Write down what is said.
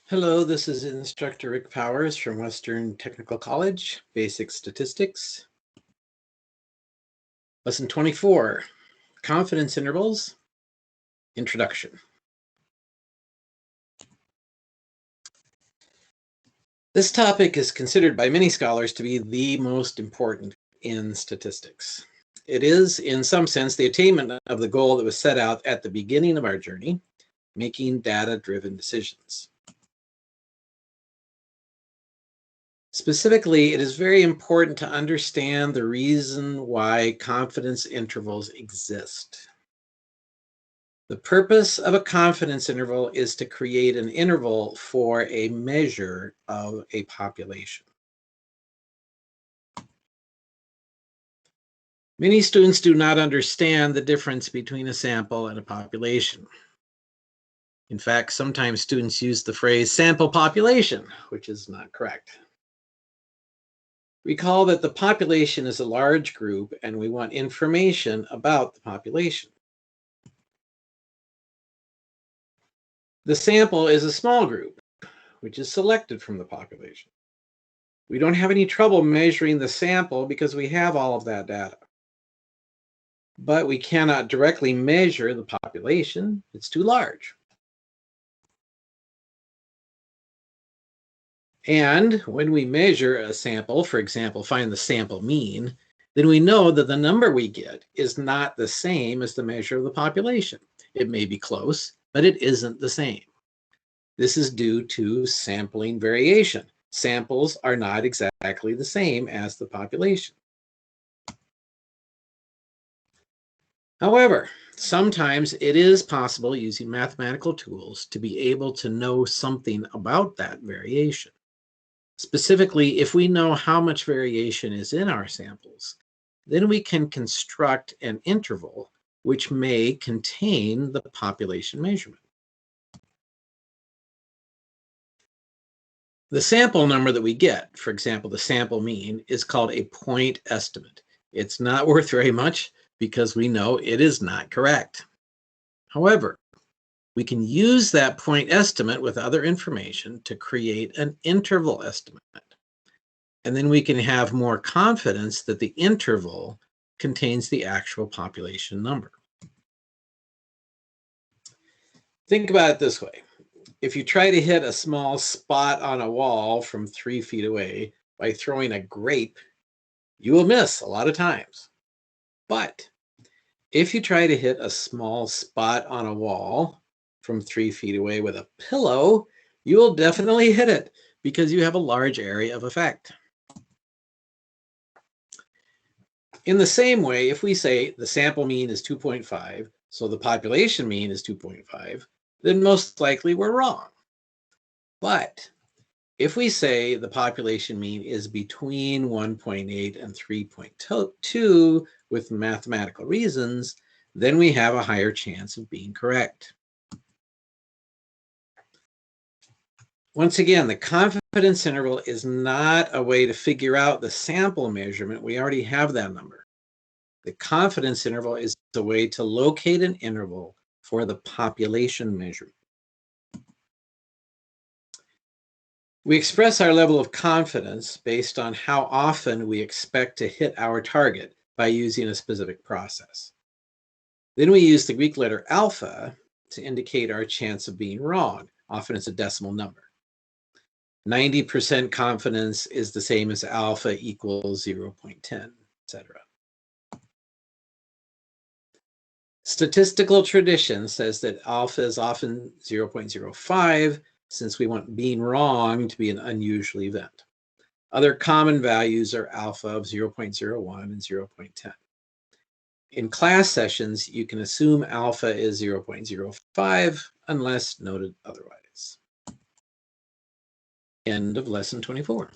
Hello, this is Instructor Rick Powers from Western Technical College, Basic Statistics. Lesson 24, Confidence Intervals, Introduction. This topic is considered by many scholars to be the most important in statistics. It is, in some sense, the attainment of the goal that was set out at the beginning of our journey, making data-driven decisions. Specifically, it is very important to understand the reason why confidence intervals exist. The purpose of a confidence interval is to create an interval for a measure of a population. Many students do not understand the difference between a sample and a population. In fact, sometimes students use the phrase sample population, which is not correct. Recall that the population is a large group and we want information about the population. The sample is a small group, which is selected from the population. We don't have any trouble measuring the sample because we have all of that data. But we cannot directly measure the population. It's too large. And when we measure a sample, for example, find the sample mean, then we know that the number we get is not the same as the measure of the population. It may be close, but it isn't the same. This is due to sampling variation. Samples are not exactly the same as the population. However, sometimes it is possible using mathematical tools to be able to know something about that variation. Specifically, if we know how much variation is in our samples, then we can construct an interval which may contain the population measurement. The sample number that we get, for example, the sample mean, is called a point estimate. It's not worth very much because we know it is not correct. However, we can use that point estimate with other information to create an interval estimate. And then we can have more confidence that the interval contains the actual population number. Think about it this way. If you try to hit a small spot on a wall from 3 feet away by throwing a grape, you will miss a lot of times. But if you try to hit a small spot on a wall from 3 feet away with a pillow, you will definitely hit it because you have a large area of effect. In the same way, if we say the sample mean is 2.5, so the population mean is 2.5, then most likely we're wrong. But if we say the population mean is between 1.8 and 3.2 with mathematical reasons, then we have a higher chance of being correct. Once again, the confidence interval is not a way to figure out the sample measurement. We already have that number. The confidence interval is a way to locate an interval for the population measurement. We express our level of confidence based on how often we expect to hit our target by using a specific process. Then we use the Greek letter alpha to indicate our chance of being wrong. Often it's a decimal number. 90% confidence is the same as alpha equals 0.10, etc. Statistical tradition says that alpha is often 0.05 since we want being wrong to be an unusual event. Other common values are alpha of 0.01 and 0.10. In class sessions, you can assume alpha is 0.05 unless noted otherwise. End of lesson 24.